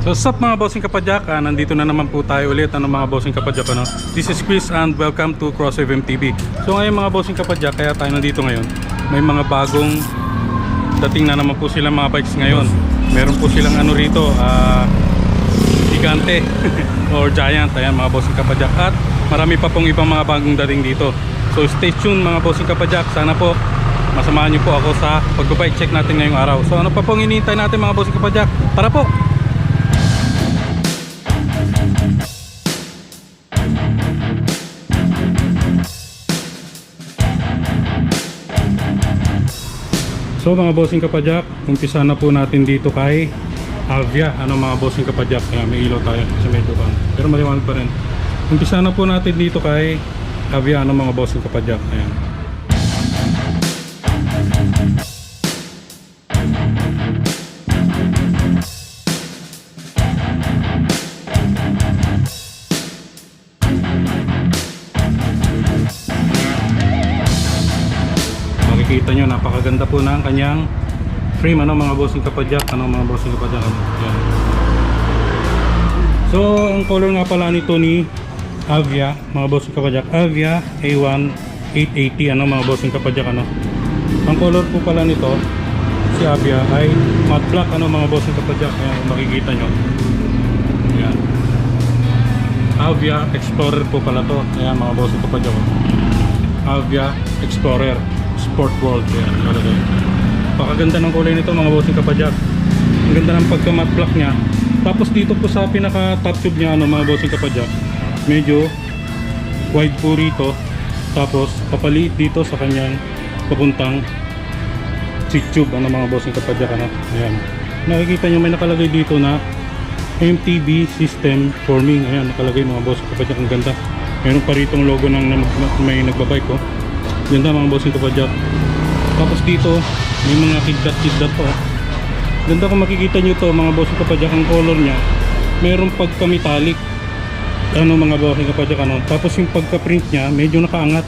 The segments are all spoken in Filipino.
So what's up mga bossing kapadyak, nandito na naman po tayo ulit mga bossing kapadyak, ano? This is Chris and welcome to Crosswave MTV. So ngayon mga bossing kapadyak, kaya tayo nandito ngayon, may mga bagong dating na naman po silang mga bikes ngayon. Meron po silang ano rito, Gigante or Giant, ayan mga bossing kapadyak. At marami pa pong ibang mga bagong dating dito. So stay tuned mga bossing kapadyak, sana po masamahan niyo po ako sa pag-bike check natin ngayong araw. So ano pa pong hinihintay natin mga bossing kapadyak? Tara po! So mga bossing kapadyak, umpisa na po natin dito kay Avia. Ano mga bossing kapadyak, kaya may ilaw tayo sa medyo bang, pero maliwanag pa rin. Umpisa na po natin dito kay Avia. Ano mga bossing kapadyak, ayan. Makikita nyo, napakaganda po ng kanyang frame, ano mga bossing kapadyak, ano mga bossing kapadyak, ano. Yan. So ang color nga pala nito ni Avia, mga bossing kapadyak, Avia A1 880, ano mga bossing kapadyak, ano. Ang color po pala nito si Avia ay matte black, ano mga bossing kapadyak. Ayan, makikita nyo. Ayan. Avia Explorer po pala to. Ayan mga bossing kapadyak, Avia Explorer Sport World. Ayan, malagay. Pakaganda ng kulay nito mga bossing kapadyak. Ang ganda ng pagka matte black nya. Tapos dito po sa pinaka top tube nya, ano mga bossing kapadyak, medyo wide po rito. Tapos papaliit dito sa kanyang papuntang seat tube, ano mga bossing kapadyak, ano. Ayan. Nakikita nyo may nakalagay dito na MTB System Forming. Ayan, nakalagay mga bossing kapadyak. Ang ganda. Meron pa rito logo ng may nagbabike, oh. Ganda mga bossing kapadyak. Tapos dito may mga kidlat po. Ganda kung makikita nyo to mga bossing kapadyak. Ang color nya mayroong pagka metallic, ano mga bossing kapadyak, ano. Tapos yung pagka print nya medyo nakaangat,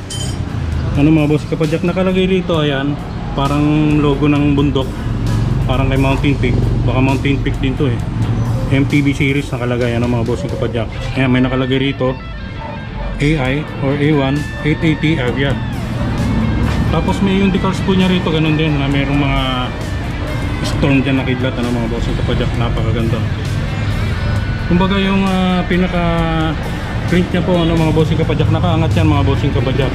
ano mga bossing kapadyak. Nakalagay rito, ayan, parang logo ng bundok, parang kay Mountain Peak. Baka Mountain Peak din to, MTB series nakalagay, ano mga bossing kapadyak. Ayan, may nakalagay rito AI or A1 880 Avia. Tapos may yung decals po niya rito, ganun din, na mayroong mga stone dyan na kidlat, ano mga bossing kapadyak. Napakaganda. Kumbaga yung pinaka print niya po, ano mga bossing kapadyak, nakaangat yan mga bossing kapadyak.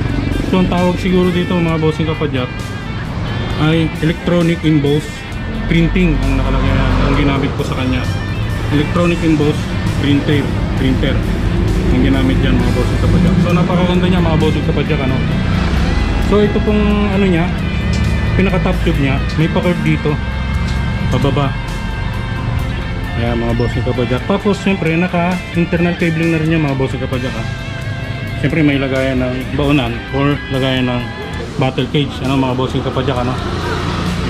So ang tawag siguro dito mga bossing kapadyak ay electronic emboss printing ang nakalagay, ang ginamit po sa kanya. Electronic emboss printer ang ginamit dyan mga bossing kapadyak. So napakaganda niya mga bossing kapadyak, ano. So ito pong ano niya, pinaka top tube niya, may pa-curve dito pababa. Ayan mga bossing kapadyak. Tapos syempre naka internal cabling na rin niya mga bossing kapadyak, ha. Syempre may lagayan ng baonan or lagayan ng battle cage, ano mga bossing kapadyak, ano.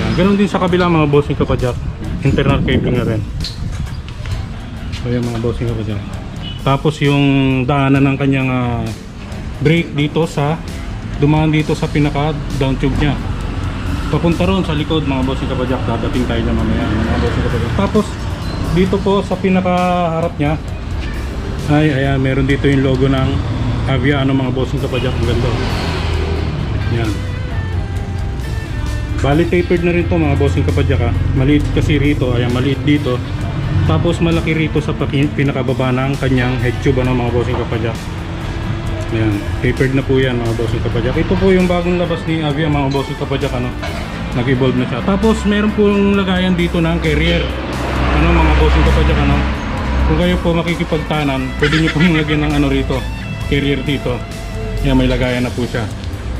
Ayan, ganoon din sa kabila mga bossing kapadyak, internal cabling na rin. So ayan mga bossing kapadyak. Tapos yung daanan ng kanyang brake dito sa dumaan dito sa pinaka down tube nya, papunta ron sa likod mga bossing kapadyak. Dadating tayo na mamaya mga bossing kapadyak. Tapos dito po sa pinaka harap nya ay ayan, meron dito yung logo ng Avia, ano mga bossing kapadyak. Ang ganda. Yan, bali tapered na rin to mga bossing kapadyak, ha. Maliit kasi rito, ayan, maliit dito. Tapos malaki rito sa pinakababa ng kanyang head tube, ano mga bossing kapadyak. Ayan, tapered na po yan mga bossing kapadyak. Ito po yung bagong labas ni Avia mga bossing kapadyak, ano. Nag-evolve na siya. Tapos meron po yung lagayan dito ng carrier, ano mga bossing kapadyak, ano. Kung kayo po makikipagtanan, pwede nyo pong lagyan ng ano rito, carrier dito. Ayan, may lagayan na po siya.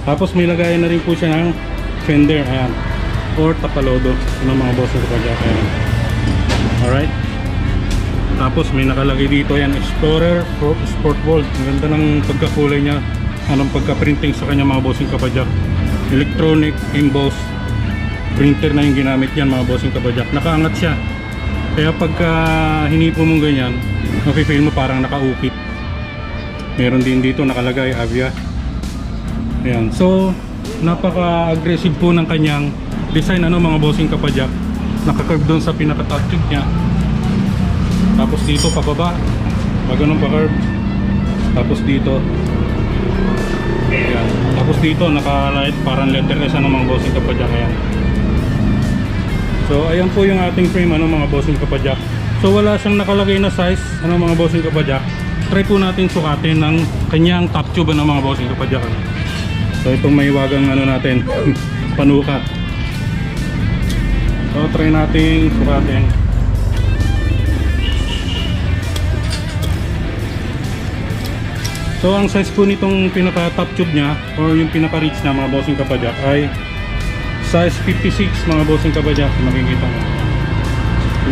Tapos may lagayan na rin po siya ng fender, ayan, or tapalodo, ano mga bossing kapadyak. Ayan. Alright. Tapos may nakalagay dito, yan, Explorer Sport World. Ang ganda ng pagkakulay niya, anong pagka-printing sa kanya mga bossing kapadyak. Electronic emboss printer na yung ginamit yan mga bossing kapadyak. Nakaangat siya, kaya pagka hinipo mong ganyan, mafe-feel mo parang nakaukit. Meron din dito nakalagay Avia. Ayan, so napaka-aggressive po ng kanyang design, ano mga bossing kapadyak. Naka-curve doon sa pinaka-top tube niya. Tapos dito pababa, ganun pa curve. Tapos dito, ayan. Tapos dito naka-light parang letter S ano mga bossing kapadyak. Ayan. So ayan po yung ating frame ano mga bossing kapadyak. So wala siyang nakalagay na size ano mga bossing kapadyak. Try po natin sukatin ng kanyang top tube ano mga bossing kapadyak. Ano. So itong may wagang ano natin panukat. So try natin sukatin. So ang size po nitong pinaka top tube nya or yung pinaka reach na mga bossing kapadyak ay size 56 mga bossing kapadyak. Makikita mo.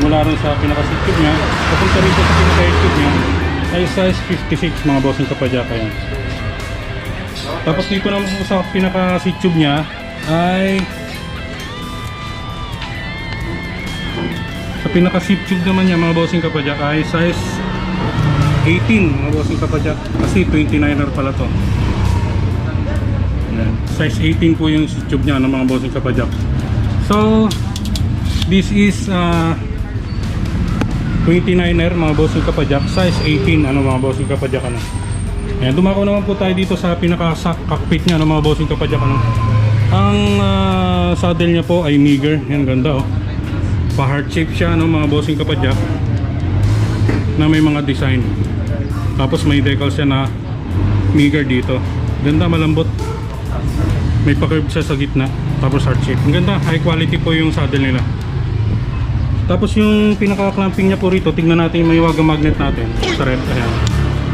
Mula rin sa pinaka seat tube nya papunta rin sa pinaka head tube nya ay size 56 mga bossing kapadyak. Ayan. Tapos dito naman po sa pinaka seat tube nya ay sa pinaka seat tube naman niya mga bossing kapadyak ay size 18 mga bossing kapadyak kasi 29er pala to. Ayan. Size 18 po yung seat tube nya ng mga bossing kapadyak. So this is 29er mga bossing kapadyak, size 18 ano mga bossing kapadyak ano. Ayan, dumako naman po tayo dito sa pinaka cockpit nya ng mga bossing kapadyak ano. Ang saddle nya po ay Meager. Yan ganda oh. Pa heart shape siya no mga bossing kapadyak na may mga design. Tapos may decal siya na Meager dito. Ganda, malambot. May pa-curve siya sa gitna. Tapos heart shape. Ang ganda, high quality po yung saddle nila. Tapos yung pinaka-clamping niya po rito, tingnan natin yung may wagang magnet natin sa red. Ayan.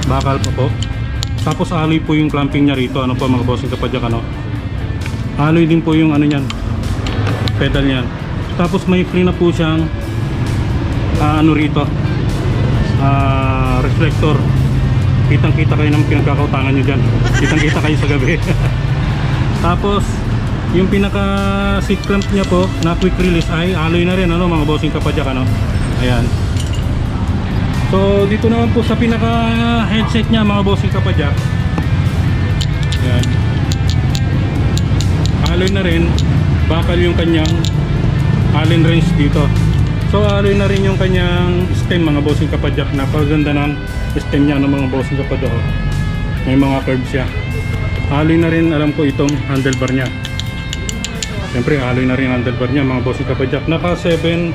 Bakal po. Tapos alloy po yung clamping niya rito. Ano po mga bossing kapadyak ano. Alloy din po yung ano niyan. Pedal niyan. Tapos may free na po siyang ano rito. Reflector. Kitang-kita kayo ng pinagkakautangan niyo diyan. Kitang-kita kayo sa gabi. Tapos yung pinaka seat clamp niya po na quick release ay alloy na rin ano mga bossing kapadyak ano. Ayan. So dito naman po sa pinaka headset niya mga bossing kapadyak. Ayan. Alloy na rin. Bakal yung kanyang allen wrench dito. So alloy na rin yung kanyang stem mga bossing kapadyak. Napakaganda ng stem niya ng mga bossing kapadyak. May mga curves siya. Alloy na rin alam ko itong handlebar niya. Siyempre alloy na rin handlebar niya mga bossing kapadyak. Naka 700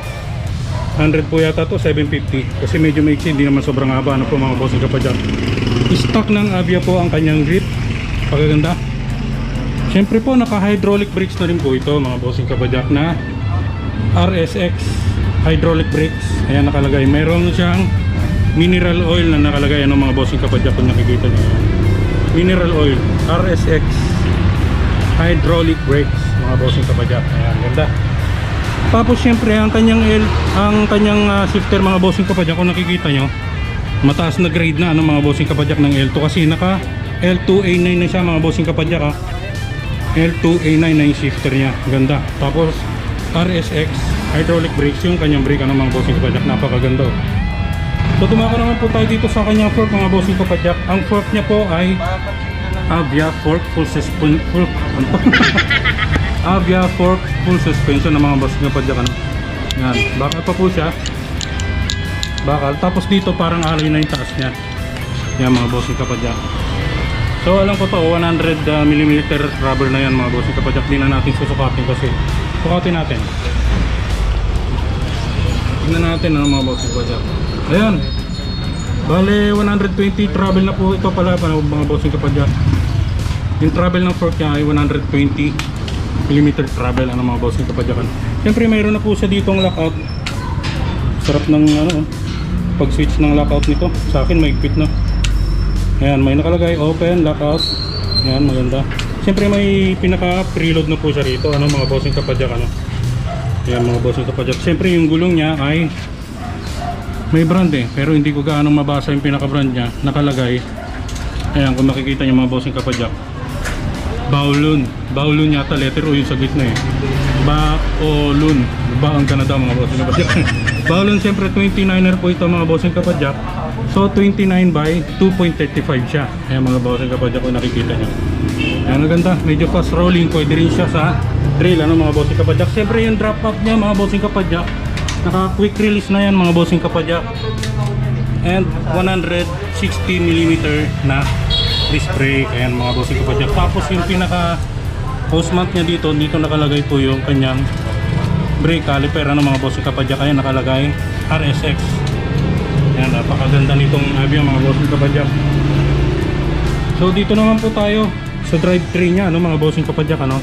po yata to, 750 kasi medyo maiksi, hindi naman sobrang haba ano po mga bossing kapadyak. Stock ng Avia po ang kanyang grip. Pagaganda. Siyempre po naka hydraulic brakes na rin po ito mga bossing kapadyak na RSX hydraulic brakes. Ayan nakalagay. Mayroon siyang mineral oil na nakalagay ano mga bossing kapadyak kung nakikita niyo. Mineral oil RSX hydraulic brakes mga bossing kapadyak. Ayan ganda. Tapos syempre ang kanyang shifter mga bossing kapadyak kung nakikita nyo mataas na grade na ano mga bossing kapadyak ng L2 kasi naka L2A9 na siya mga bossing kapadyak ha. L2A9 na yung shifter nya ganda. Tapos RSX hydraulic brakes yung kanyang brake ano mga bossing kapadyak, napakaganda oh. So tumako naman po tayo dito sa kanyang fork mga bossing kapadyak. Ang fork nya po ay Avia fork full suspension Avia fork full suspension ng mga bossing kapadyak ano. Yan, bakal pa po siya. Bakal. Tapos dito parang alloy na yung taas nya. Yan mga bossing kapadyak. So alam ko to 100mm rubber na yan mga bossing kapadyak. Di na natin susukatin kasi sukatin natin. Tingnan natin ano mga bossing kapadyak. Ayan. Bale 120 travel na po ito pala mga bossing kapadyak. Yung travel ng fork niya ay 120mm travel ano mga bossing kapadyak. Siyempre mayroon na po siya ditong lockout. Sarap ng ano pag switch ng lockout nito. Sa akin maigpit na. Ayan, may nakalagay open, lockout. Ayan, maganda. Siyempre may pinaka preload na po siya rito ano mga bossing kapadyak ano. Ayan mga bossing kapadyak. Siyempre yung gulong niya ay may brand pero hindi ko gaano mabasa yung pinaka brand niya. Nakalagay. Ayan, kung makikita niyo mga bossing kapadyak. Baolun. Baolun yata, letter O yung sa gitna Baolun. Ba ang Canada mga bossing kapadyak. Baolun siyempre 29er po ito mga bossing kapadyak. So 29 by 2.35 siya. Ayan mga bossing kapadyak kung nakikita niyo. Ayan maganda, medyo fast rolling. Pwede rin siya sa trail ano mga bossing kapadyak. Siyempre yung drop up niya mga bossing kapadyak. Naka quick release na yan mga bossing kapadyak. and 160mm na disc brake. Ayan mga bossing kapadyak. Tapos yung pinaka hose mount nya dito nakalagay po yung kanyang brake caliper, ano mga bossing kapadyak. Ayan nakalagay RSX. Ayan, napakaganda nitong Avia mga bossing kapadyak. So dito naman po tayo sa drivetrain nya, ano mga bossing kapadyak, ano.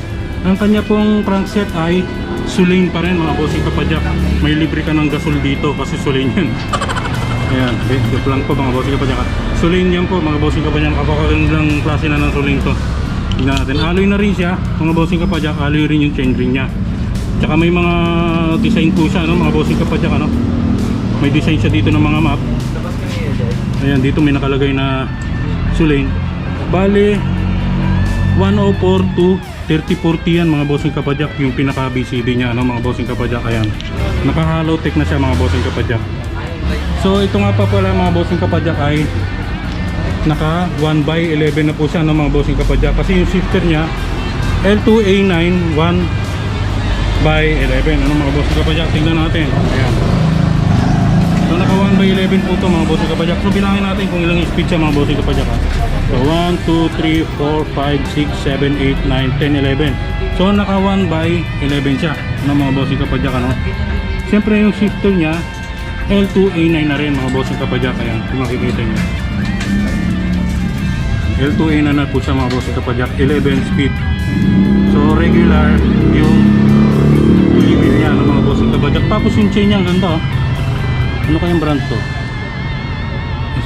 Ang kanya pong crankset ay Sulane pa rin mga bossing kapadyak. May libre ka ng gasol dito kasi Sulane yan. Ayan, joke lang po mga bossing kapadyak. Sulane yan po mga bossing kapadyak. Kapakagandang klase na ng Sulane to. Tignan natin, alloy na rin siya mga bossing kapadyak. Alloy rin yung chain ring nya. Tsaka may mga design po siya, ano mga bossing kapadyak, ano. May design siya dito ng mga map. Ayan, dito may nakalagay na Sulane. Bale 104 to 3040 yan mga bossing kapadyak, yung pinaka BCD nya, ano mga bossing kapadyak. Ayan, naka hollow tech na siya mga bossing kapadyak. So ito nga pa pala mga bossing kapadyak ay naka 1/11 na po siya, ano mga bossing kapadyak, kasi yung shifter nya L2A9 1/11, ano mga bossing kapadyak. Tingnan natin. Ayan, so naka 1/11 po ito mga bossing kapadyak. So bilangin natin kung ilang speed siya mga bossing kapadyak, ha? So 1, 2, 3, 4, 5, 6, 7, 8, 9, 10, 11. So naka 1/11 siya, ano mga bossing kapadyak, ano. Siyempre yung shifter nya L2A9 na rin mga bossing kapadyak. Ayan, kung makikita nyo L2A9 na po siya mga bossing kapadyak, 11 speed. So regular yung level nya, ano mga bossing kapadyak. Tapos yung chain nya ang ganda, oh. Ano kayang brand to?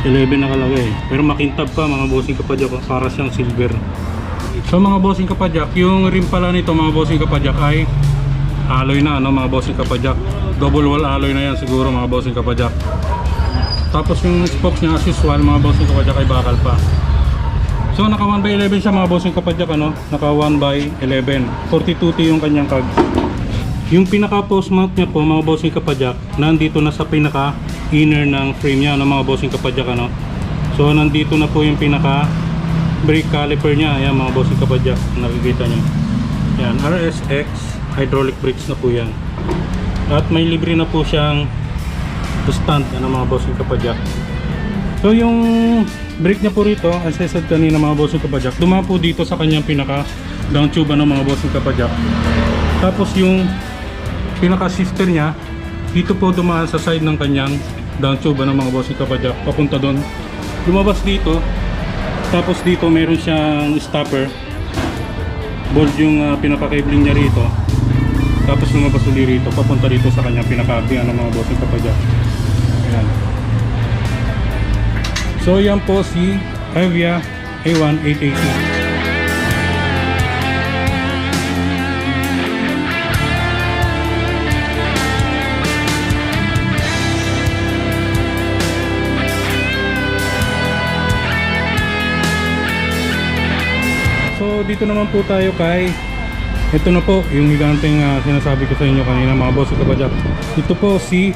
S11 nakalagay, pero makintab pa mga bossing kapadyak, para siyang silver. So mga bossing kapadyak, yung rim pala nito mga bossing kapadyak ay alloy na, ano mga bossing kapadyak. Double wall alloy na yan siguro mga bossing kapadyak. Tapos yung spokes niya as usual mga bossing kapadyak ay bakal pa. So naka 1/11 siya mga bossing kapadyak, ano. Naka 1/11, 42T yung kanyang cogs. Yung pinaka post mount niya po mga bossing kapadyak, nandito na sa pinaka inner ng frame niya, ano mga bossing kapadyak, ano. So nandito na po yung pinaka brake caliper niya. Ayan mga bossing kapadyak, nakikita niyo. Yan, RSX hydraulic brakes na po yan. At may libre na po siyang stand, ano mga bossing kapadyak. So yung brake niya po rito, as I said kanina mga bossing kapadyak, dumaan po dito sa kanyang pinaka down tube, ano mga bossing kapadyak. Tapos yung pinaka shifter niya dito po dumaan sa side ng kanyang down tube, ano mga bossing kapadyak, papunta doon, lumabas dito. Tapos dito meron siyang stopper bolt, yung pinaka-cabling niya rito. Tapos lumabas ulit rito, papunta dito sa kanyang pinaka-abi, ano mga bossing kapadyak. Ayan. So yan po si Avia A1 880. So dito naman po tayo kay, ito na po yung higanteng sinasabi ko sa inyo kanina mga bossing kapadyak. Ito po si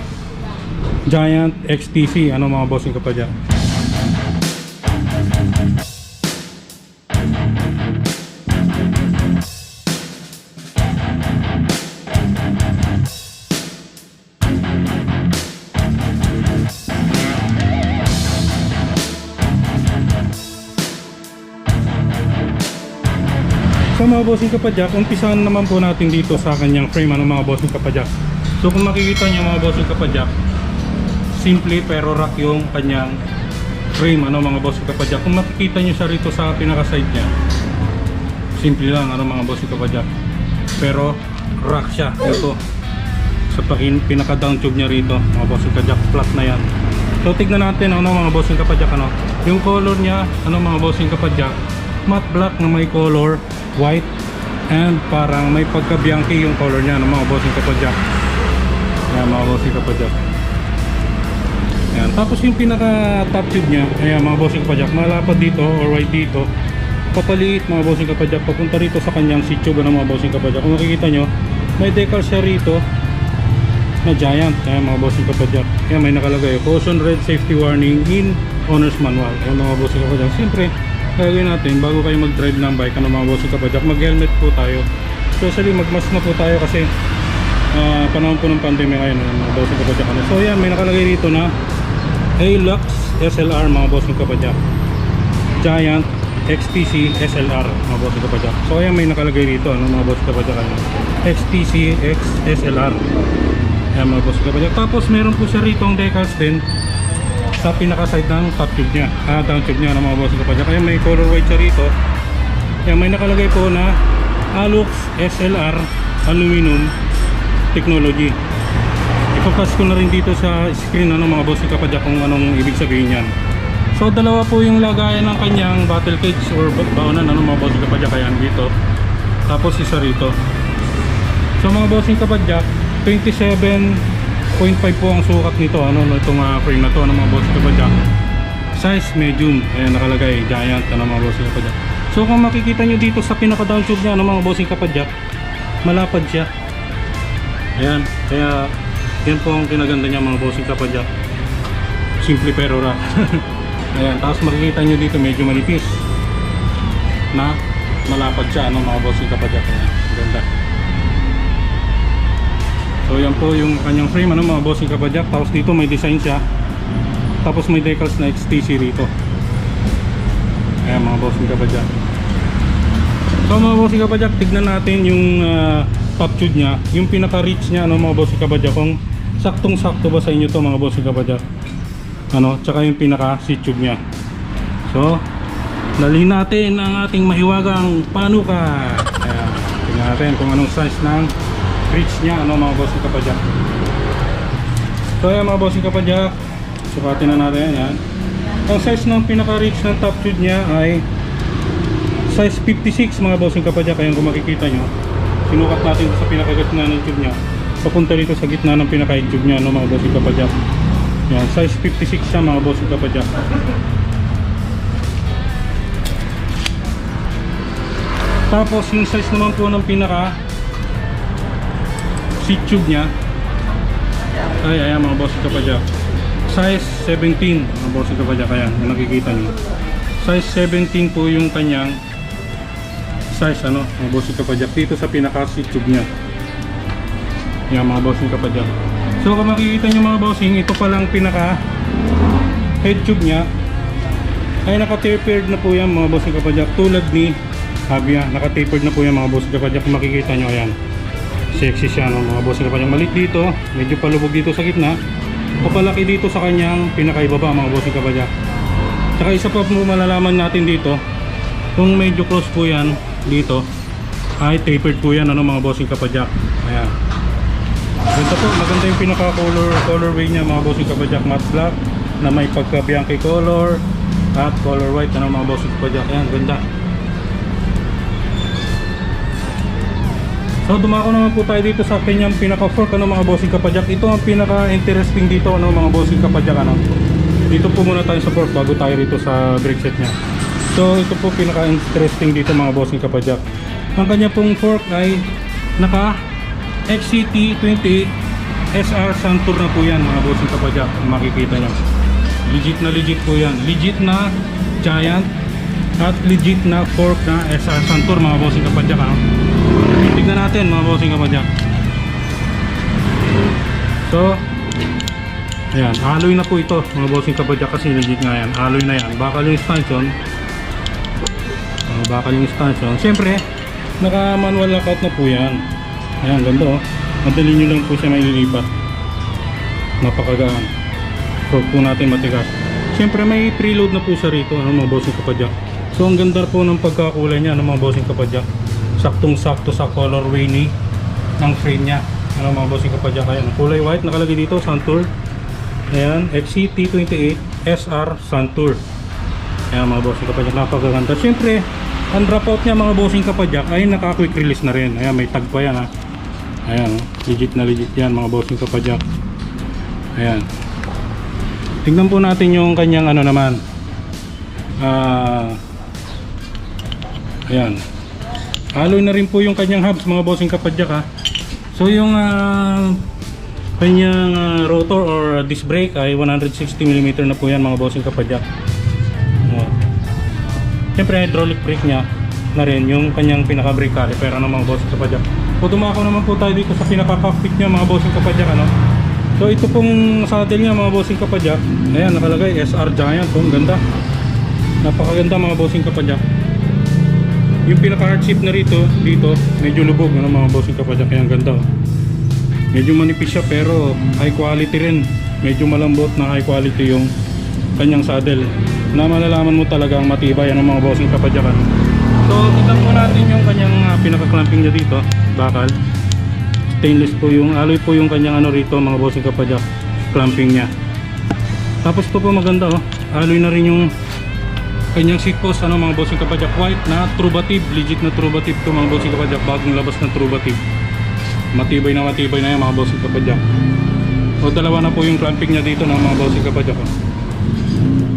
Giant XTC, ano mga bossing kapadyak. So mga bossing kapadyak, umpisahan naman po natin dito sa kanyang frame, ano mga bossing kapadyak. So kung makikita nyo mga bossing kapadyak, simple pero rock yung kanyang frame, ano mga bossing kapadyak. Kung makikita nyo siya rito sa pinaka side nya, simple lang, ano mga bossing kapadyak, pero rock siya ito sa pinaka down tube nya rito mga bossing kapadyak, flat na yan. So tignan natin, ano mga bossing kapadyak, ano yung color nya, ano mga bossing kapadyak, matte black na may color white, and parang may pagka-bianchi yung color niya, ng mga bossing kapadyak. Ayan mga bossing kapadyak. Ayan, tapos yung pinaka top tube nya, ayan mga bossing kapadyak, malapad dito or right dito, papaliit mga bossing kapadyak, papunta rito sa kanyang seat tube, ng mga bossing kapadyak. Kung makikita nyo, may decal siya rito na Giant. Ayan mga bossing kapadyak. Ayan, may nakalagay caution red safety warning in owner's manual. Ayan mga bossing kapadyak. Siyempre gagawin natin bago kayo mag-drive ng bike, ano mga bossing kapadyak, mag-helmet po tayo. Especially mag-mask na po tayo kasi panahon po ng pandemya ngayon, mga bossing kapadyak. So yan, may nakalagay dito na Hilux SLR mga bossing kapadyak, Giant XTC SLR mga bossing kapadyak. So ayan, may nakalagay dito ano mga bossing kapadyak, ano? XTC X SLR. Ayan mga bossing kapadyak. Tapos meron po siya rito ang decals din sa pinaka side ng top tube niya, down tube niya ng mga bossing kapadyak. Ayan, may color white siya rito. Ayan, may nakalagay po na Hilux SLR aluminum technology. Ipapas ko na rin dito sa screen ano mga bossing kapadyak kung anong ibig sabihin yan. So dalawa po yung lagayan ng kanyang battle cage or baonan ano mga bossing kapadyak, ayan dito. Tapos isa rito. So mga bossing kapadyak, 27.5 po ang sukat nito ano itong frame na to ano mga bossing kapadyak. Size medium, ayan nakalagay Giant ano mga bossing kapadyak. So kung makikita nyo dito sa pinaka down tube niya ano mga bossing kapadyak, malapad siya. Ayan, kaya yan po ang kinaganda niya mga bossing kapadyak. Simple pero ra. Ayan, tapos makikita nyo dito medyo manipis na malapad siya ano mga bossing kapadyak. Ayan, ganda. So yan po yung kanyang frame ano mga bossing kapadyak. Tapos dito may design siya. Tapos may decals na XTC rito. Ayan mga bossing kapadyak. So mga bossing kapadyak, tignan natin yung top tube nya, yung pinaka reach nya ano mga bossing kapadyak, kung saktong sakto ba sa inyo to mga bossing kapadyak ano, tsaka yung pinaka seat tube nya. So dalhin natin ang ating mahiwagang panuka. Ayan, tignan natin kung anong size ng reach nya ano mga bossing kapadyak. So ayan mga bossing kapadyak, sukatin na natin yan. Ang size ng pinaka reach ng top tube nya ay size 56 mga bossing kapadyak. Ayan kung makikita nyo, sinukat natin sa pinakagitna ng tube nya papunta dito sa gitna ng pinaka-tube nya no mga bossing kapadyak. Yan, size 56 siya mga bossing kapadyak. Tapos yung size naman po ng pinaka seat tube nya ay ayan mga bossing kapadyak, size 17 mga bossing kapadyak. Ayan, yung nakikita nyo, size 17 po yung kanyang size ano mga bossing kapadyak dito sa pinaka seat tube nya. Yan mga bossing kapadyak. So kung makikita nyo mga bossing, ito palang pinaka head tube nya ay naka-tapered na po yan mga bossing kapadyak, tulad ni Avia. Naka-tapered na po yan mga bossing kapadyak. Kung makikita nyo, ayan, sexy siya no mga bossing kapadyak. Malit dito, medyo palubog dito sa gitna, papalaki dito sa kanyang pinakaibaba mga bossing kapadyak. Tsaka isa pa po malalaman natin dito, kung medyo close po yan dito ay tapered po yan ano mga bossing kapadyak. Ayan, ganda po, maganda yung pinaka colorway nya mga bossing kapadyak, matte black na may pagka bianchi color at color white ano mga bossing kapadyak. Ayan, ganda. So dumako naman po tayo dito sa kanyang pinaka fork ano mga bossing kapadyak. Ito ang pinaka interesting dito ano mga bossing kapadyak ano. Dito po muna tayo sa fork bago tayo rito sa brake set nya. So ito po pinaka interesting dito mga bossing kapadyak. Ang kanya pong fork ay naka XCT28 SR Santur na po yan mga bossing kapadyak. Makikita nyo, legit po yan, legit na Giant at legit na fork na SR Santur mga bossing kapadyak ano? Tignan natin mga bossing kapadyak. So ayan, alloy na po ito mga bossing kapadyak, kasi legit nga yan, alloy na yan. Bakal yung stanchion, siyempre naka manual lockout na po yan. Ayan, ganda oh. Madali nyo lang po siya maililipat. Napakagaan. Fork po natin matigas. Siyempre may preload na po siya rito ano mga bossing kapadyak. So ang ganda po ng pagkakulay niya ano mga bossing kapadyak. Saktong sakto sa colorway ni ng frame nya ano mga bossing kapadyak. Ayan, kulay white nakalagay dito, Santur. Ayan, XCT28 SR Santur. Ayan mga bossing kapadyak, napakaganda. Siyempre ang dropout niya mga bossing kapadyak ay naka quick release na rin. Ayan, may tag pa yan ha. Ayan, legit na legit yan mga bossing kapadyak. Ayan, tingnan po natin yung kanyang ano naman. Ayan, alloy na rin po yung kanyang hubs mga bossing kapadyak ha. So yung kanyang rotor or disc brake ay 160mm na po yan mga bossing kapadyak. Siyempre hydraulic brake nya na rin yung kanyang pinaka brake caliper ano mga bossing kapadyak. So dumako naman po tayo dito sa pinaka cockpit nya mga bossing kapadyak ano. So ito pong saddle niya mga bossing kapadyak. Ayan, nakalagay SR Giant. Ang ganda. Napakaganda mga bossing kapadyak. Yung pinaka hard shape na rito, dito, medyo lubog ano mga bossing kapadyak. Kaya ang ganda. Medyo manipis siya pero high quality rin. Medyo malambot na high quality yung kanyang saddle. Na malalaman mo talaga ang matibay ano mga bossing kapadyak. So kita po natin yung kanyang pinaka-clamping niya dito. Bakal. Stainless po yung alloy po yung kanyang ano rito mga bossing kapadyak. Clamping niya. Tapos ito po maganda oh. Alloy na rin yung kanyang seat post ano mga bossing kapadyak. White na trubative. Legit na trubative to mga bossing kapadyak. Bagong labas na trubative. Matibay na yan mga bossing kapadyak. So dalawa na po yung clamping niya dito ng mga bossing kapadyak oh.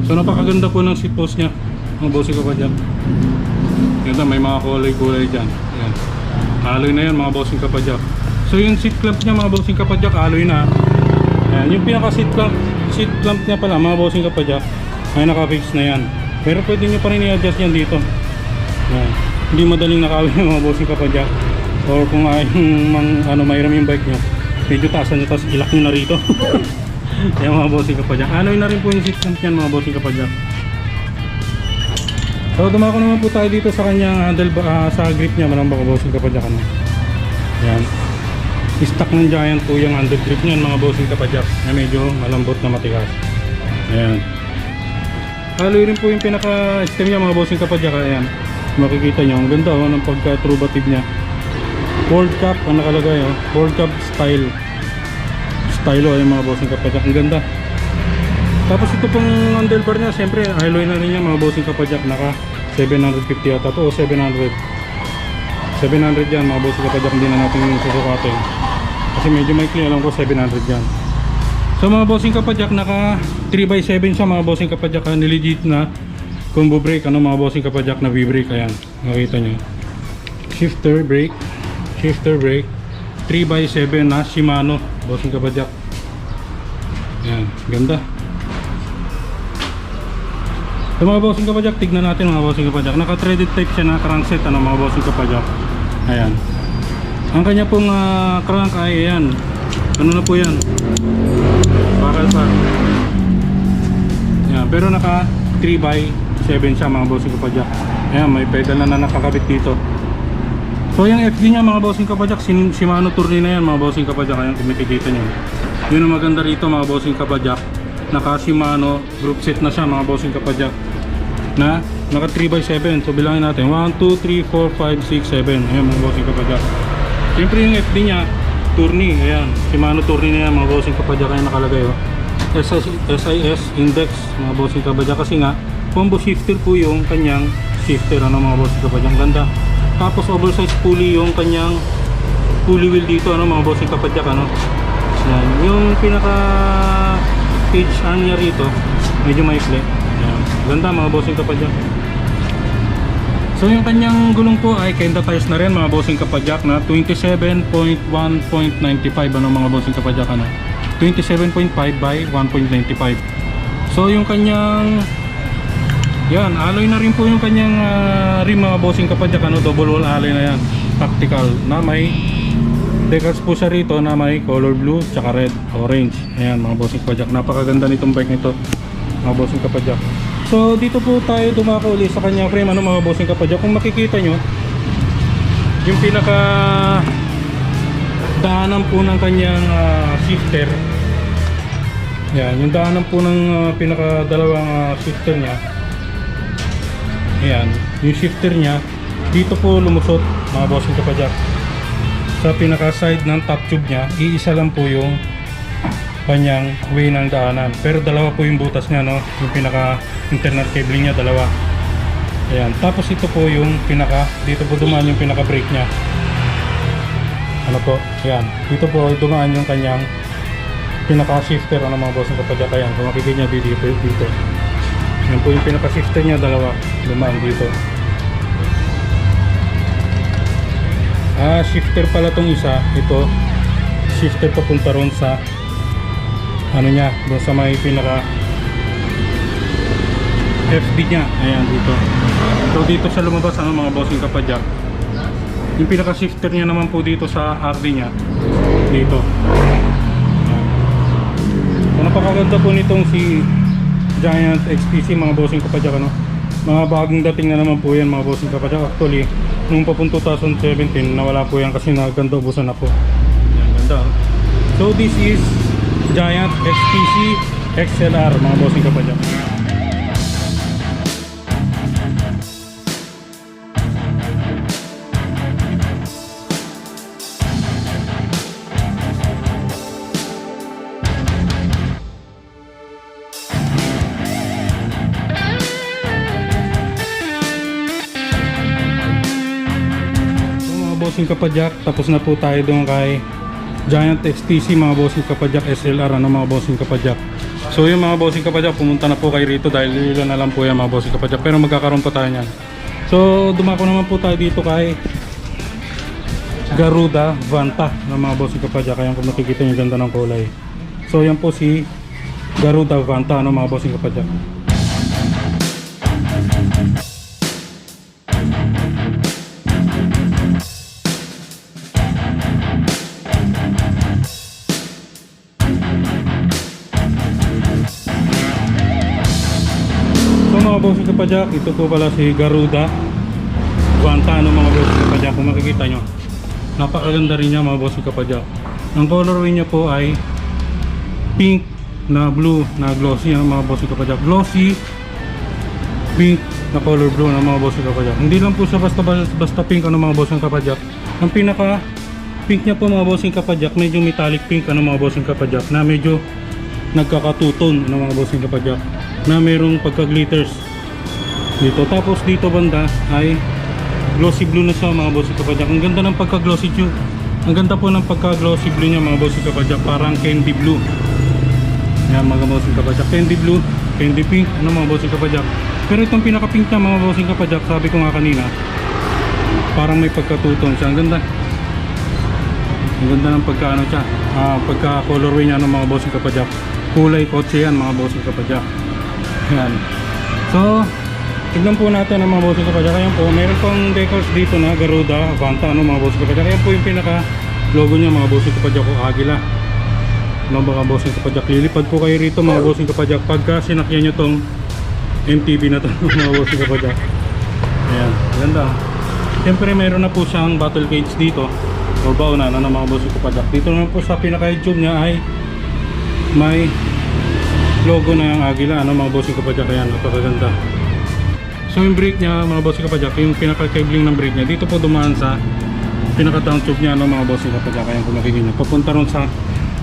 So napakaganda po ng seat post niya mga bossing kapadyak. Ganda, may mga kulay-kulay dyan. Ayan. Alloy na yan mga bossing kapadyak. So yung seat clamp niya mga bossing kapadyak, alloy na. Ayan, yung pinaka seat clamp niya pala mga bossing kapadyak ay naka-fix na yan. Pero pwede nyo pa rin i-adjust yan dito. Ayan. Hindi madaling nakawin yung mga bossing kapadyak. Or kung mayroon yung bike nyo, medyo taasan nyo, tapos ilak nyo na rito. Ayan mga bossing kapadyak. Alloy na rin po yung seat clamp niyan mga bossing kapadyak. So dumako naman po tayo dito sa kanyang handle sa grip niya mga bossing kapadyak. Ayan. Stock ng Giant po yung handle grip niyan mga bossing kapadyak na medyo malambot na matigas. Ayan. Alloy rin po yung pinaka-stem niya mga bossing kapadyak. Ayan. Makikita nyo. Ang ganda ng pagka-trubative niya. World Cup ang nakalagay oh. World Cup style. Stylo ay mga bossing kapadyak. Ang ganda. Tapos ito pong handlebar niya, siyempre alloy na rin niya mga bossing kapadyak. Naka 750 yata to o 700. 700 yan mga bossing kapadyak. Hindi na natin yung susukatin kasi medyo maikli, alam ko 700 yan. So mga bossing kapadyak, naka 3x7 siya mga bossing kapadyak. Nilegit na combo brake ano mga bossing kapadyak na V-brake. Ayan, makita nyo. Shifter brake 3x7 na Shimano bossing kapadyak. Ayan, ganda. So mga bossing kapadyak, tignan natin mga bossing kapadyak. Naka-threaded type siya na crankset ano mga bossing kapadyak. Ayan. Ang kanya pong crank ay ayan. Ano na po yan? Bakal pa. Ayan. Pero naka 3x7 siya mga bossing kapadyak. Ayan, may pedal na nakakabit dito. So yung FD niya mga bossing kapadyak, Shimano Tourney na yan mga bossing kapadyak. Ayan, kung makikita nyo. Yun ang maganda rito mga bossing kapadyak. Naka Shimano group set na siya mga bossing kapadyak na naka 3x7. So bilangin natin 1, 2, 3, 4, 5, 6, 7. Ayan mga bossing kapadyak. Siyempre yung FD nya Tourney. Ayan, Shimano Tourney na yan mga bossing kapadyak. Ayan nakalagay oh. SIS index mga bossing kapadyak. Kasi nga combo shifter po yung kanyang shifter ano mga bossing kapadyak. Ganda. Tapos oversized pulley yung kanyang pulley wheel dito ano mga bossing kapadyak ano. Ayan. Yung pinaka cage arm niya rito medyo maikli. Ayan. Ganda mga bossing kapadyak. So yung kanyang gulong po ay Kenda tires na rin mga bossing kapadyak na 27.1.95 ano mga bossing kapadyak ano. 27.5 by 1.95. So yung kanyang yan, alloy na rin po yung kanyang rim mga bossing kapadyak ano, double wall alloy na yan. Tactical na may decals po siya rito na may color blue tsaka red, orange. Ayan mga bossing kapadyak. Napakaganda nitong bike nito mga bossing kapadyak. So dito po tayo dumako ulit sa kanyang frame ano mga bossing kapadyak. Kung makikita nyo yung pinaka daanan po ng kanyang shifter. Ayan, yung daanan po ng pinaka dalawang shifter nya. Ayan, yung shifter nya dito po lumusot mga bossing kapadyak. Sa pinaka side ng top tube nya, iisa lang po yung kanyang way ng daanan. Pero dalawa po yung butas nya no, yung pinaka internal cabling nya dalawa. Ayan, tapos ito po yung pinaka, dito po dumaan yung pinaka brake nya. Ano po, ayan, dito po dumaan yung kanyang pinaka shifter ano mga bossing kapadyak. Ayan, kung makikita nyo dito. Yan po yung pinaka shifter nya dalawa, dumaan dito. Shifter pala tong isa, ito shifter papunta ron sa ano nya, doon sa may pinaka FD nya. Ayan dito. So dito siya lumabas ano mga bossing kapadyak. Yung pinaka shifter nya naman po dito sa RD nya dito. Ayan. So napakaganda po nitong si Giant XTC mga bossing kapadyak, ano. Mga bagong dating na naman po yan mga bossing kapadyak. Actually nung papun 2017 nawala po yan kasi naganda ubusan na po. Yan, ganda. So this is Giant XTC XLR mga bossing kapadyak. Bossing kapadyak, tapos na po tayo doon kay Giant XTC mga bossing kapadyak SLR, ano mga bossing kapadyak. So yung mga bossing kapadyak, pumunta na po kayo rito dahil ilan na lang po yan mga bossing kapadyak, pero magkakaroon pa tayo niyan. So dumako naman po tayo dito kay Garuda Vanta ng mga bossing kapadyak. Kaya kung makikita nyo ganda ng kulay. So yan po si Garuda Vanta, ano mga bossing kapadyak. Mga bossing kapadyak, ito po pala si Garuda Vanta, ano mga bossing kapadyak. Kung makikita nyo, napakaganda rin niya mga bossing kapadyak. Ang colorway niya po ay pink na blue na glossy, ano mga bossing kapadyak. Glossy pink na color blue na mga bossing kapadyak. Hindi lang po siya basta pink, ano mga bossing kapadyak. Ang pinaka pink niya po mga bossing kapadyak, medyo metallic pink, ano mga bossing kapadyak, na medyo nagkakatuton, ano mga bossing kapadyak, na mayroong pagka-glitters dito. Tapos dito banda ay glossy blue na siya mga bossing kapadyak. Ang ganda ng pagka-glossy blue. Ang ganda po ng pagka-glossy blue niya mga bossing kapadyak. Parang candy blue. Yan mga bossing kapadyak. Candy blue, candy pink, ano mga bossing kapadyak. Pero itong pinaka-pink niya mga bossing kapadyak, sabi ko nga kanina, parang may pagkatuton siya. Ang ganda. Ang ganda ng pagka-ano siya. Pagka-colorway niya ng mga bossing kapadyak. Kulay kotse yan mga bossing kapadyak. Yan. So, tignan po natin ang mga bossing kapadyak. Ayan po, meron pang decals dito na Garuda Vanta, ano mga bossing kapadyak. Ayan po yung pinaka logo niya mga bossing kapadyak, o Agila. Ano mga bossing kapadyak, lilipad po kayo rito mga bossing kapadyak pagka sinakyan nyo tong MTB na to mga bossing kapadyak. Ayan, ganda. Siyempre meron na po siyang battle cage dito, o baunan, ano mga bossing kapadyak. Dito naman po sa pinaka-tube niya ay may logo na yung Agila, ano mga bossing kapadyak. Ayan, napakaganda. So yung brake niya mga bossing kapadyak, yung pinaka-cabling ng brake niya, dito po dumaan sa pinaka-down tube niya, ano mga bossing kapadyak. Ayan kung makikita niyo, papunta ron sa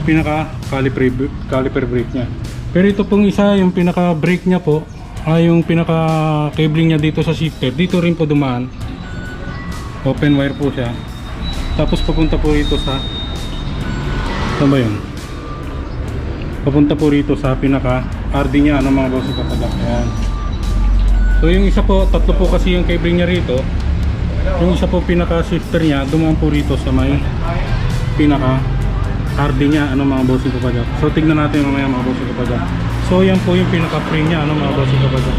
pinaka-caliper brake niya. Pero ito pong isa, yung pinaka-brake niya po, ay yung pinaka-cabling niya dito sa shifter, dito rin po dumaan. Open wire po siya. Tapos papunta po rito sa, saan ba yun? Papunta po rito sa pinaka-RD niya, ano mga bossing kapadyak. Ayan. So yung isa po, tatlo po kasi yung cabling niya rito. Yung isa po pinaka-shifter niya, dumaan po rito sa may pinaka-RD niya, ano mga bossing kapadyak. So tignan natin mamaya mga bossing kapadyak. So yan po yung pinaka-frame niya, ano mga bossing kapadyak.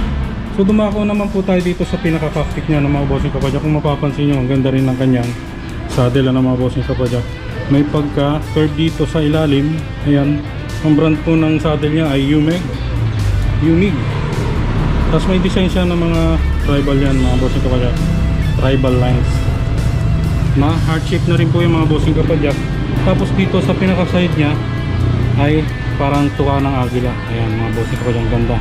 So dumako naman po tayo dito sa pinaka-cockpit niya, ano mga bossing kapadyak. Kung mapapansin nyo, ang ganda rin ng kanyang saddle, ano mga bossing kapadyak. May pagka-curve dito sa ilalim. Ayan. Ang brand po ng saddle niya ay UMEG. Tapos may design siya ng mga tribal yan mga bossing kapadyak. Tribal lines. Heart shape na rin po yung mga bossing kapadyak. Tapos dito sa pinaka side niya ay parang tuka ng Agila. Ayan mga bossing kapadyak, ganda.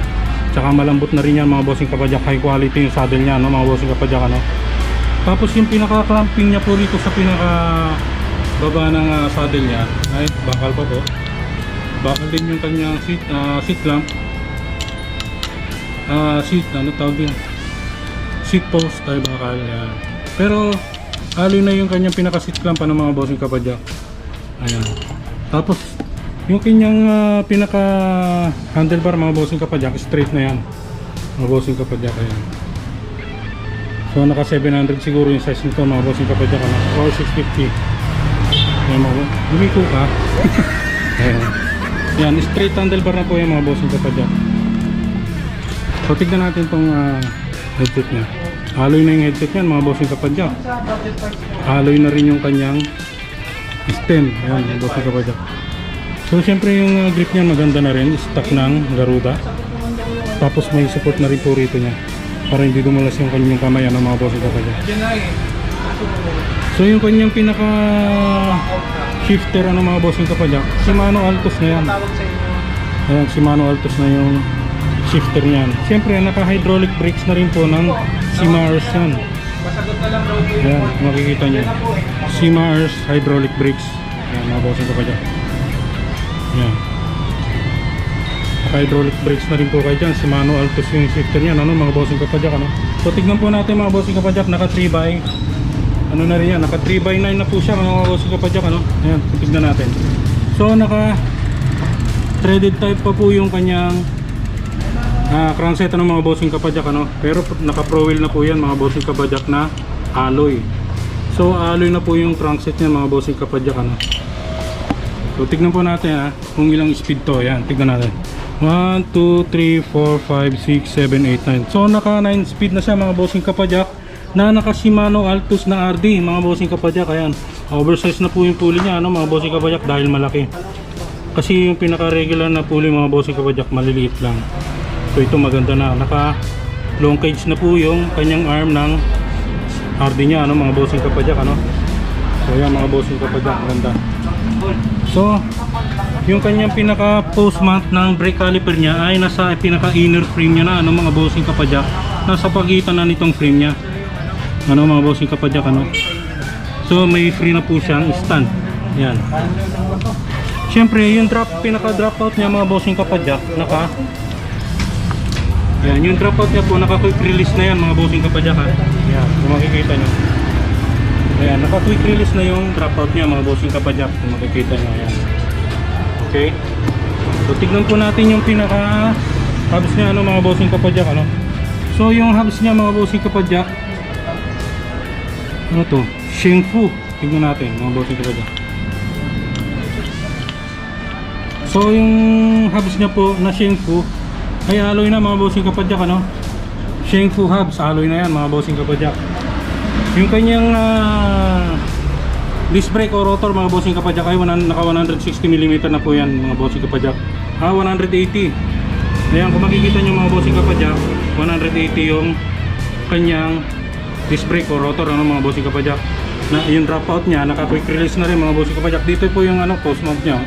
Tsaka malambot na rin yan mga bossing kapadyak. High quality yung saddle niya, no, mga bossing kapadyak, ano. Tapos yung pinaka clamping niya po dito sa pinaka baba ng saddle niya ay bakal pa po. Bakal din yung kanyang seat lamp. Ano tawag din? Seat post tayo bakal. Ayan. Pero aloy na yung kanyang pinaka seat lamp, ano mga bossing kapadyak. Ayan. Tapos yung kanyang pinaka handlebar mga bossing kapadyak, straight na yan mga bossing kapadyak. Ayan. So naka 700 siguro yung size nito mga bossing kapadyak, ano? Or 650. Ayan mga lumiko ka. Ayan. Yan, straight handlebar na po yung mga bossing kapadyak. So tignan natin tong headset nya. Alloy na yung headset nya mga bossing kapadyak. Alloy na rin yung kanyang stem. Ayan, mga bossing kapadyak. So So syempre yung grip niya maganda na rin, stock ng Garuda. Tapos may support na rin po rito niya para hindi dumulas yung kanyang kamay, ano mga bossing kapadyak. So yung kanyang pinaka shifter, ano mga bossing kapadyak, Shimano Altos na yan. Ayan, Shimano Altos na yung shifter niyan. Siyempre naka hydraulic brakes na rin po ng Shimars yan. Ayan, makikita nyo Shimars hydraulic brakes. Ayan mga bossing kapadyak. Ayan, naka hydraulic brakes na rin po kayo dyan. Shimano Altos yung shifter niyan, ano mga bossing kapadyak, ano. So tignan po natin mga bossing kapadyak, naka 3x ano na rin yan, naka 3x9 na po siya mga bossing kapadyak, ano. Ayan, tignan natin. So naka threaded type pa po yung kanyang crankset, ano mga bossing kapadyak, ano. Pero naka pro wheel na po yan mga bossing kapadyak na alloy. So alloy na po yung crankset niya mga bossing kapadyak, ano. So tignan po natin kung ilang speed to. Yan, tignan natin. 1, 2, 3, 4, 5, 6, 7, 8, 9. So naka 9 speed na siya mga bossing kapadyak, na naka Shimano Altos na RD mga bossing kapadyak. Ayan, oversize na po yung pulley niya, ano mga bossing kapadyak, dahil malaki. Kasi yung pinaka regular na pulley mga bossing kapadyak maliliit lang. So ito maganda na, naka long cage na po yung kanyang arm ng RD niya, ano mga bossing kapadyak, ano. So yan mga bossing kapadyak, maganda. So yung kanyang pinaka post mount ng brake caliper niya ay nasa pinaka inner frame niya na, ano mga bossing kapadyak, nasa pagitan na nitong frame niya, ano mga bossing kapadyak, ano. So may free na po siyang stand. Yan. Siyempre yung pinaka drop out niya mga bossing kapadyak, yan, yung drop out niya po naka quick release na yan mga bossing kapadyak, ha. Yan, kung makikita nyo. Ayan, naka quick release na yung drop out niya mga bossing kapadyak, kung makikita nyo. Ayan. Okay. So tignan po natin yung pinaka hubs niya, ano mga bossing kapadyak, ano. So yung hubs niya mga bossing kapadyak, ano to, Shengfu. Tignan natin mga bossing kapadyak. So yung hubs niya po na Shengfu ay alloy na mga bossing kapadyak, ano. Shengfu hubs, alloy na yan mga bossing kapadyak. Yung kanyang disc brake o rotor mga bossing kapadyak ay naka 160mm na po yan mga bossing kapadyak. 180. Ayan, kung makikita nyo mga bossing kapadyak, 180 yung kanyang disc brake o rotor, ano mga bossing kapadyak. Na yung drop out niya naka quick release na rin mga bossing kapadyak. Dito po yung ano post mount niya.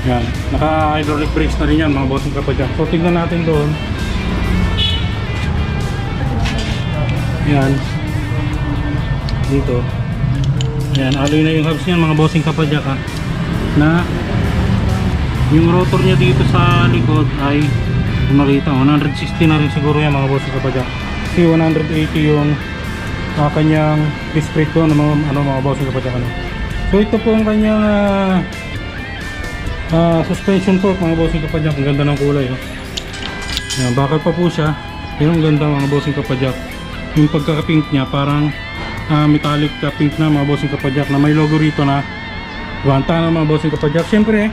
Yan, naka hydraulic brakes na rin yan mga bossing kapadyak. So tignan natin doon. Yan, dito. Yan, alloy na yung hubs niyan mga bossing kapadyak, ha. Na yung rotor niya dito sa likod ay makita 160 na rin siguro yan mga bossing kapadyak. Kasi 180 yung kanyang disc brake ko, ano mga bossing kapadyak, ano. So ito po ang kanyang suspension fork mga bossing kapadyak. Ang ganda ng kulay, oh. Yan, bakal pa po siya, pero ang ganda mga bossing kapadyak. Yung pagkaka-pink niya parang metallic pink na mga bossing kapadyak, na may logo rito na Vanta na mga bossing kapadyak. Siyempre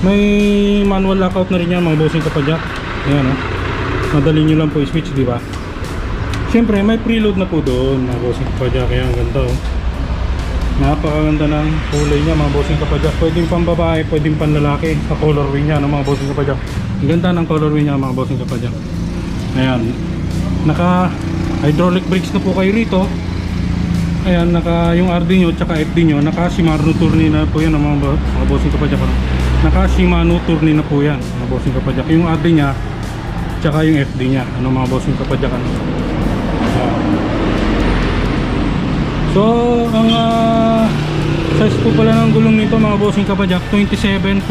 may manual lockout na rin yan mga bossing kapadyak. Ayan, oh. Madali nyo lang po i-switch, di ba? Siyempre may preload na po doon mga bossing kapadyak. Kaya ang ganda, oh. Napakaganda ng kulay niya mga bossing kapadyak. Pwedeng pang babae, pwedeng pang lalaki sa colorway niya, no, mga bossing kapadyak. Ang ganda ng colorway niya mga bossing kapadyak. Ayan, naka hydraulic brakes na po kayo rito. Ayan, naka yung RD nyo tsaka FD nyo, naka Shimano Tourney na po yan mga bossing kapadyak, no? Naka Shimano Tourney na po yan mga bossing kapadyak. Yung RD nya tsaka yung FD nya, ano mga bossing kapadyak, ano. So ang size po pala ng gulong nito mga bossing kapadyak, 27.5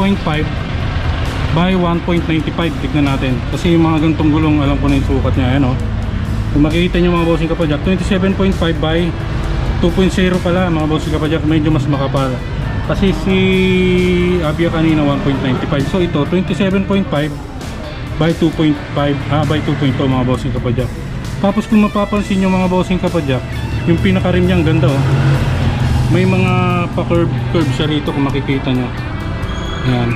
by 1.95. Tignan natin kasi yung mga gantong gulong alam ko na yung sukat nya. Ayan, oh. Kung makikita nyo mga bossing kapadyak, 27.5 by 2.0 pala mga bossing kapadyak. Medyo mas makapal kasi si Avia kanina 1.95. So ito 27.5 by 2.5 by 2.0 mga bossing kapadyak. Tapos kung mapapansin nyo mga bossing kapadyak, yung pinaka-rim niya ang ganda, oh. May mga pa-curve siya rito kung makikita nyo. Ayan,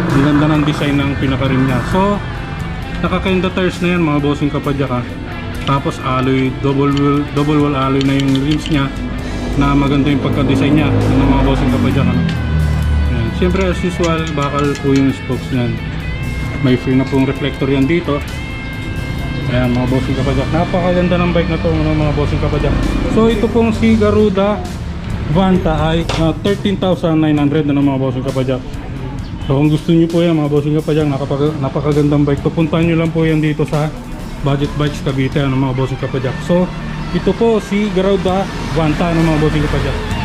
ang ganda ng design ng pinaka-rim niya. So naka-kinda tires na yan mga bossing kapadyak, ha. Tapos alloy, double wall alloy na yung rims niya, na maganda yung pagka-design niya ng mga bossing kapadyak, ano. Ayan. Siyempre as usual, bakal po yung spokes niyan. May free na pong reflector yan dito. Ayan mga bossing kapadyak, napakaganda ng bike na to mga bossing kapadyak. So ito pong si Garuda Vanta ay 13,900 na mga bossing kapadyak. So kung gusto niyo po yan mga bossing kapadyak, napakagandang bike to, puntahan nyo lang po yan dito sa Budget Bikes Cavite mga bossing kapadyak. So ito po si Garuda Vanta mga bossing kapadyak.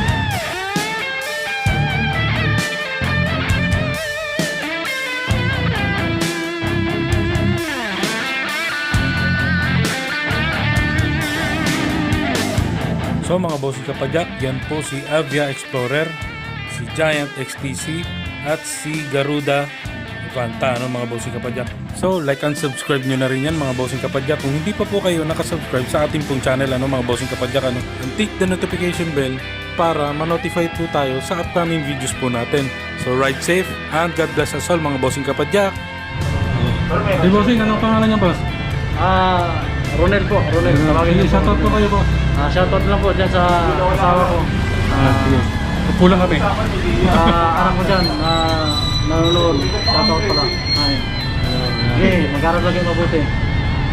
So mga bossing kapadyak, yan po si Avia Explorer, si Giant XTC at si Garuda Vanta mga bossing kapadyak. So like and subscribe nyo na rin yan mga bossing kapadyak. Kung hindi pa po kayo nakasubscribe sa ating pong channel mga bossing kapadyak, and click the notification bell para ma-notify po tayo sa upcoming videos po natin. So ride safe and God bless us all mga bossing kapadyak. Hey bossing, anong pangalan niya boss? Ronel po, Ronel. Shoutout po kayo po. Shoutout lang po dyan sa asawa ko. Sige. Kulang kami. Anak ko dyan, nanonood. Shoutout pala. Mag-aral lagi mabuti.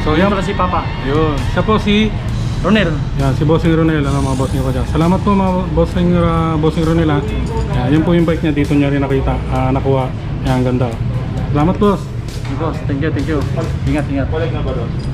So Yan yan pala si Papa. yun. Siya po si Ronel. yan, si Bossing Ronel, mga bossing ko dyan. Salamat po mga bossing Ronel. Yan po yung bike niya, dito niya rin nakita, nakuha. Yan, ang ganda. Salamat boss. Boss, thank you. Ingat.